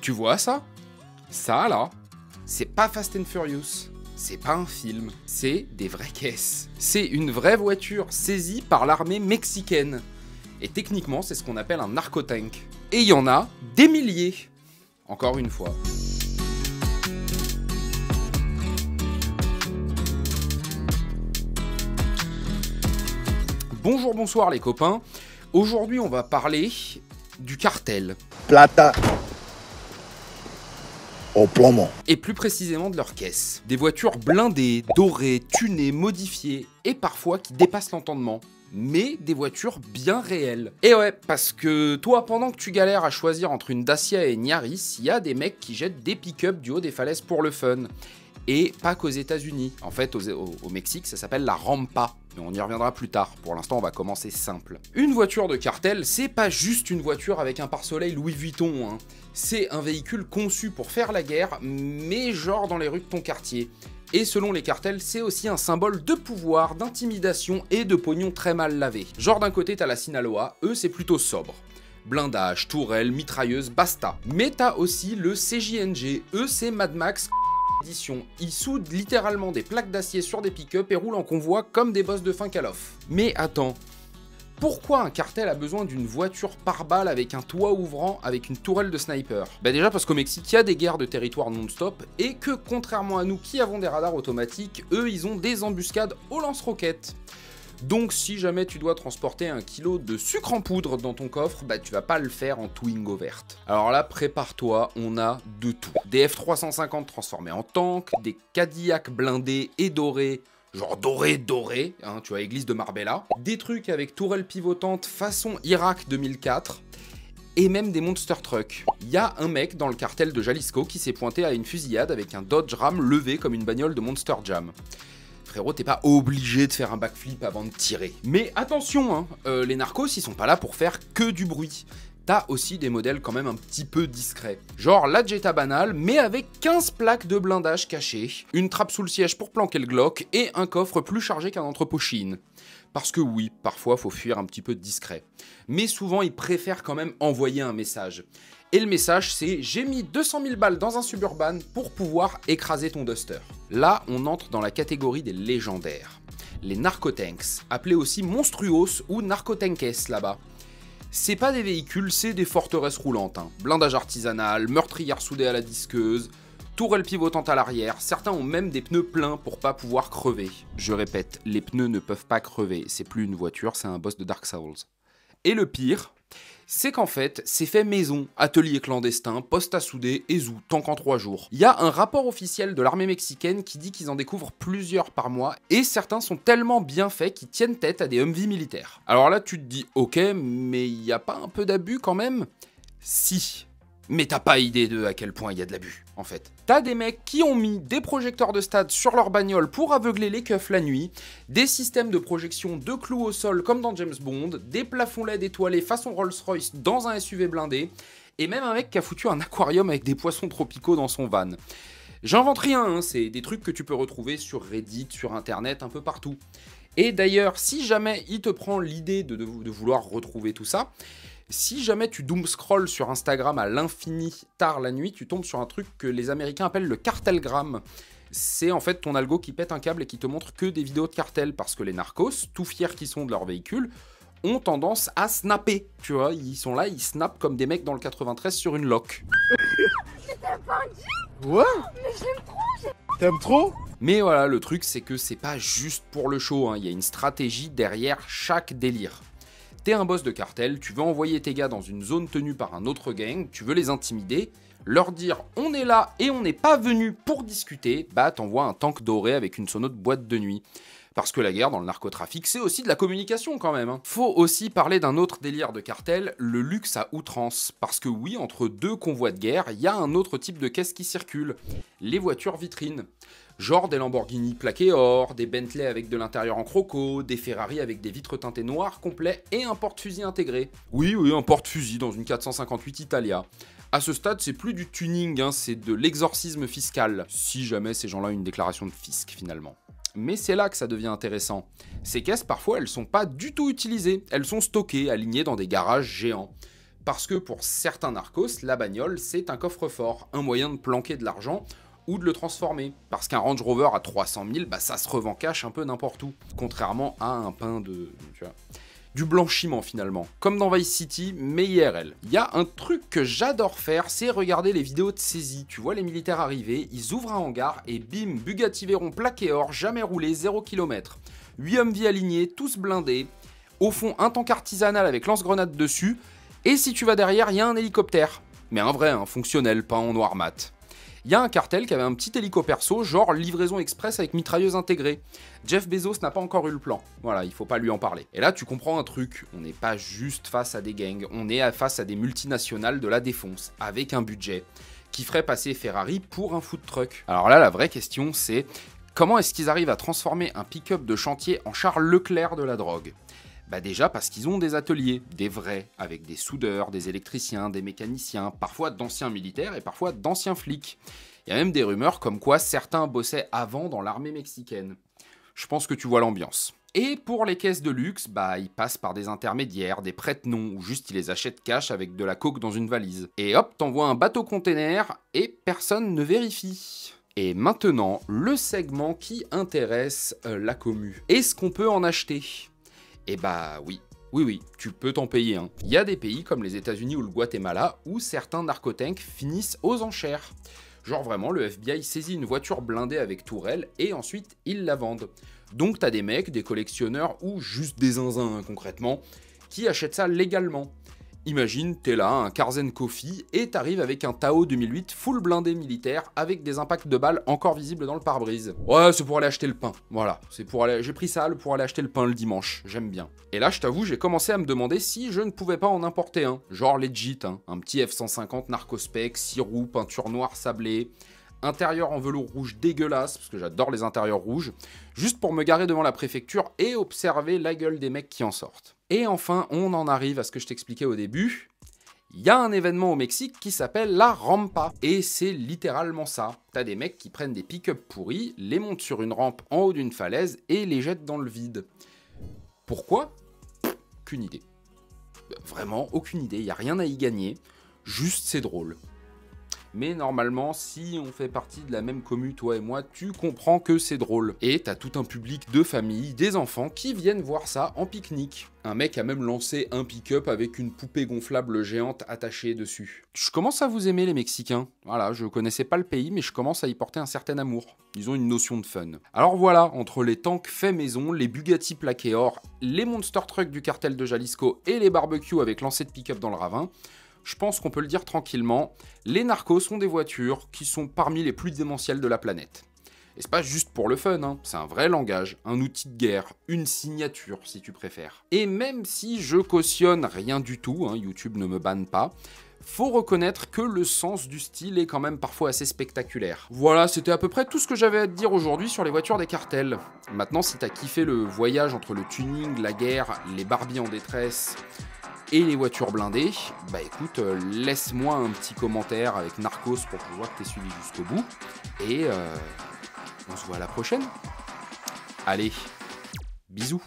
Tu vois ça? Ça là, c'est pas Fast and Furious. C'est pas un film, c'est des vraies caisses. C'est une vraie voiture saisie par l'armée mexicaine. Et techniquement, c'est ce qu'on appelle un narcotank. Et il y en a des milliers. Encore une fois. Bonjour, bonsoir les copains. Aujourd'hui, on va parler du cartel. Plata au plomo. Et plus précisément de leurs caisses. Des voitures blindées, dorées, tunées, modifiées, et parfois qui dépassent l'entendement. Mais des voitures bien réelles. Et ouais, parce que toi, pendant que tu galères à choisir entre une Dacia et une Yaris, il y a des mecs qui jettent des pick-up du haut des falaises pour le fun. Et pas qu'aux États-Unis. En fait, au Mexique, ça s'appelle la Rampa. Mais on y reviendra plus tard. Pour l'instant, on va commencer simple. Une voiture de cartel, c'est pas juste une voiture avec un pare-soleil Louis Vuitton, hein. C'est un véhicule conçu pour faire la guerre, mais genre dans les rues de ton quartier. Et selon les cartels, c'est aussi un symbole de pouvoir, d'intimidation et de pognon très mal lavé. Genre d'un côté, t'as la Sinaloa, eux c'est plutôt sobre. Blindage, tourelle, mitrailleuse, basta. Mais t'as aussi le CJNG, eux c'est Mad Max édition. Ils soudent littéralement des plaques d'acier sur des pick-up et roulent en convoi comme des boss de fin Call of. Mais attends, pourquoi un cartel a besoin d'une voiture pare-balles avec un toit ouvrant avec une tourelle de sniper? Bah déjà parce qu'au Mexique, il y a des guerres de territoire non-stop et que contrairement à nous qui avons des radars automatiques, eux ils ont des embuscades au lance-roquettes. Donc si jamais tu dois transporter 1 kilo de sucre en poudre dans ton coffre, bah tu vas pas le faire en Twingo verte. Alors là, prépare-toi, on a de tout. Des F350 transformés en tank, des Cadillac blindés et dorés, genre doré, hein, tu vois, église de Marbella, des trucs avec tourelle pivotante façon Irak 2004, et même des monster trucks. Il y a un mec dans le cartel de Jalisco qui s'est pointé à une fusillade avec un Dodge Ram levé comme une bagnole de Monster Jam. Frérot, t'es pas obligé de faire un backflip avant de tirer. Mais attention, hein, les narcos, ils sont pas là pour faire que du bruit. T'as aussi des modèles quand même un petit peu discrets. Genre la Jetta banale, mais avec 15 plaques de blindage cachées, une trappe sous le siège pour planquer le Glock, et un coffre plus chargé qu'un entrepôt Chine. Parce que oui, parfois faut fuir un petit peu discret. Mais souvent, ils préfèrent quand même envoyer un message. Et le message, c'est « J'ai mis 200 000 balles dans un Suburban pour pouvoir écraser ton Duster ». Là, on entre dans la catégorie des légendaires. Les narcotanks, appelés aussi monstruos ou narcotankes là-bas. C'est pas des véhicules, c'est des forteresses roulantes. Hein. Blindage artisanal, meurtrière soudée à la disqueuse, tourelle pivotante à l'arrière, certains ont même des pneus pleins pour pas pouvoir crever. Je répète, les pneus ne peuvent pas crever, c'est plus une voiture, c'est un boss de Dark Souls. Et le pire, c'est qu'en fait, c'est fait maison, atelier clandestin, poste à souder et zou, tant qu'en 3 jours. Il y a un rapport officiel de l'armée mexicaine qui dit qu'ils en découvrent plusieurs par mois, et certains sont tellement bien faits qu'ils tiennent tête à des Humvee militaires. Alors là, tu te dis, ok, mais il y a pas un peu d'abus quand même? Si. Mais t'as pas idée de à quel point il y a de l'abus, en fait. T'as des mecs qui ont mis des projecteurs de stade sur leur bagnole pour aveugler les keufs la nuit, des systèmes de projection de clous au sol comme dans James Bond, des plafonds LED étoilés façon Rolls-Royce dans un SUV blindé, et même un mec qui a foutu un aquarium avec des poissons tropicaux dans son van. J'invente rien, hein, c'est des trucs que tu peux retrouver sur Reddit, sur internet, un peu partout. Et d'ailleurs, si jamais il te prend l'idée de vouloir retrouver tout ça, si jamais tu doom-scroll sur Instagram à l'infini tard la nuit, tu tombes sur un truc que les Américains appellent le cartelgramme. C'est en fait ton algo qui pète un câble et qui te montre que des vidéos de cartel, parce que les narcos, tout fiers qu'ils sont de leur véhicule, ont tendance à snapper, tu vois, ils sont là, ils snappent comme des mecs dans le 93 sur une loque. C'est un bandit. Ouais. Mais je l'aime trop. T'aimes trop? Mais voilà, le truc c'est que c'est pas juste pour le show, hein. Il y a une stratégie derrière chaque délire. T'es un boss de cartel, tu veux envoyer tes gars dans une zone tenue par un autre gang, tu veux les intimider, leur dire on est là et on n'est pas venu pour discuter, bah t'envoies un tank doré avec une sono de boîte de nuit. Parce que la guerre dans le narcotrafic, c'est aussi de la communication quand même. Hein. Faut aussi parler d'un autre délire de cartel, le luxe à outrance. Parce que oui, entre deux convois de guerre, il y a un autre type de caisse qui circule, les voitures vitrines. Genre des Lamborghini plaqués or, des Bentley avec de l'intérieur en croco, des Ferrari avec des vitres teintées noires complets et un porte-fusil intégré. Oui, un porte-fusil dans une 458 Italia. À ce stade, c'est plus du tuning, hein, c'est de l'exorcisme fiscal. Si jamais ces gens-là ont une déclaration de fisc finalement. Mais c'est là que ça devient intéressant. Ces caisses, parfois, elles sont pas du tout utilisées. Elles sont stockées, alignées dans des garages géants. Parce que pour certains narcos, la bagnole, c'est un coffre-fort, un moyen de planquer de l'argent ou de le transformer. Parce qu'un Range Rover à 300 000, bah ça se revend cash un peu n'importe où. Contrairement à un pain de... tu vois, du blanchiment finalement, comme dans Vice City, mais IRL. Il y a un truc que j'adore faire, c'est regarder les vidéos de saisie. Tu vois les militaires arriver, ils ouvrent un hangar et bim, Bugatti Veyron plaqué or, jamais roulé, 0 km. 8 Humvee alignés, tous blindés. Au fond, un tank artisanal avec lance-grenade dessus. Et si tu vas derrière, il y a un hélicoptère. Mais un vrai, un fonctionnel, pas en noir mat. Il y a un cartel qui avait un petit hélico perso, genre livraison express avec mitrailleuse intégrée. Jeff Bezos n'a pas encore eu le plan. Voilà, il faut pas lui en parler. Et là, tu comprends un truc. On n'est pas juste face à des gangs, on est face à des multinationales de la défonce, avec un budget qui ferait passer Ferrari pour un food truck. Alors là, la vraie question, c'est comment est-ce qu'ils arrivent à transformer un pick-up de chantier en Charles Leclerc de la drogue ? Bah déjà parce qu'ils ont des ateliers, des vrais, avec des soudeurs, des électriciens, des mécaniciens, parfois d'anciens militaires et parfois d'anciens flics. Il y a même des rumeurs comme quoi certains bossaient avant dans l'armée mexicaine. Je pense que tu vois l'ambiance. Et pour les caisses de luxe, bah ils passent par des intermédiaires, des prête-noms, ou juste ils les achètent cash avec de la coke dans une valise. Et hop, t'envoies un bateau-container et personne ne vérifie. Et maintenant, le segment qui intéresse la commu. Est-ce qu'on peut en acheter ? Eh bah oui, tu peux t'en payer un. Il y a des pays comme les États-Unis ou le Guatemala où certains narcotanks finissent aux enchères. Genre vraiment, le FBI saisit une voiture blindée avec tourelle et ensuite ils la vendent. Donc t'as des mecs, des collectionneurs ou juste des zinzins concrètement, qui achètent ça légalement. Imagine, t'es là, un Karzen Coffee, et t'arrives avec un Tao 2008 full blindé militaire, avec des impacts de balles encore visibles dans le pare-brise. Ouais, c'est pour aller acheter le pain, voilà. J'ai pris ça pour aller acheter le pain le dimanche, j'aime bien. Et là, je t'avoue, j'ai commencé à me demander si je ne pouvais pas en importer un. Genre legit, hein. Un petit F-150 Narcospec, 6 roues, peinture noire sablée, intérieur en velours rouge dégueulasse, parce que j'adore les intérieurs rouges, juste pour me garer devant la préfecture et observer la gueule des mecs qui en sortent. Et enfin, on en arrive à ce que je t'expliquais au début. Il y a un événement au Mexique qui s'appelle la Rampa. Et c'est littéralement ça. T'as des mecs qui prennent des pick-up pourris, les montent sur une rampe en haut d'une falaise et les jettent dans le vide. Pourquoi ? Aucune idée. Vraiment, aucune idée. Il n'y a rien à y gagner. Juste, c'est drôle. Mais normalement, si on fait partie de la même commu, toi et moi, tu comprends que c'est drôle. Et t'as tout un public de famille, des enfants, qui viennent voir ça en pique-nique. Un mec a même lancé un pick-up avec une poupée gonflable géante attachée dessus. Je commence à vous aimer les Mexicains. Voilà, je connaissais pas le pays, mais je commence à y porter un certain amour. Ils ont une notion de fun. Alors voilà, entre les tanks faits maison, les Bugatti plaqués or, les monster trucks du cartel de Jalisco et les barbecues avec lancé de pick-up dans le ravin, je pense qu'on peut le dire tranquillement, les narcos sont des voitures qui sont parmi les plus démentielles de la planète. Et c'est pas juste pour le fun, hein. C'est un vrai langage, un outil de guerre, une signature si tu préfères. Et même si je cautionne rien du tout, hein, YouTube ne me banne pas, faut reconnaître que le sens du style est quand même parfois assez spectaculaire. Voilà, c'était à peu près tout ce que j'avais à te dire aujourd'hui sur les voitures des cartels. Maintenant, si t'as kiffé le voyage entre le tuning, la guerre, les Barbies en détresse et les voitures blindées, bah écoute, laisse-moi un petit commentaire avec Narcos pour que je vois que t'es suivi jusqu'au bout. Et on se voit à la prochaine. Allez, bisous.